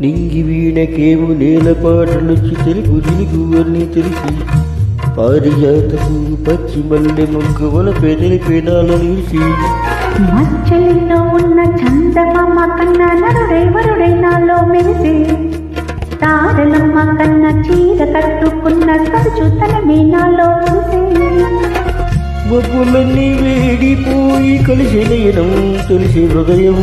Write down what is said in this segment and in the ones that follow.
నింగి వీణకేము నేల పాటలొచ్చి తెలుగు దిలుగు అన్నీ తెలిసి పారిజాతపు పచ్చి మల్లె మొగ్గవల పెదలి పేనాల నిలిచి మచ్చలిలో ఉన్న చందమామ కన్నా నరుడై నాలో మెరిసి తారలమ్మ కన్నా చీర కట్టుకున్న సరుచుతనమే నాలో మబ్బులన్నీ వేడిపోయి కలిసి నయనం తెలిసి హృదయం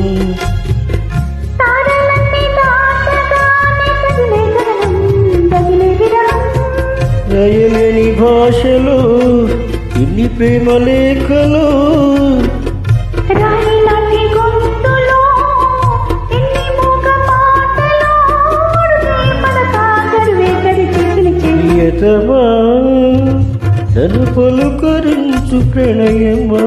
రాయలేని భాషలో ఎన్ని ప్రేమ లేఖలో ప్రియతమా నన్ను పలుకరించు ప్రణయమా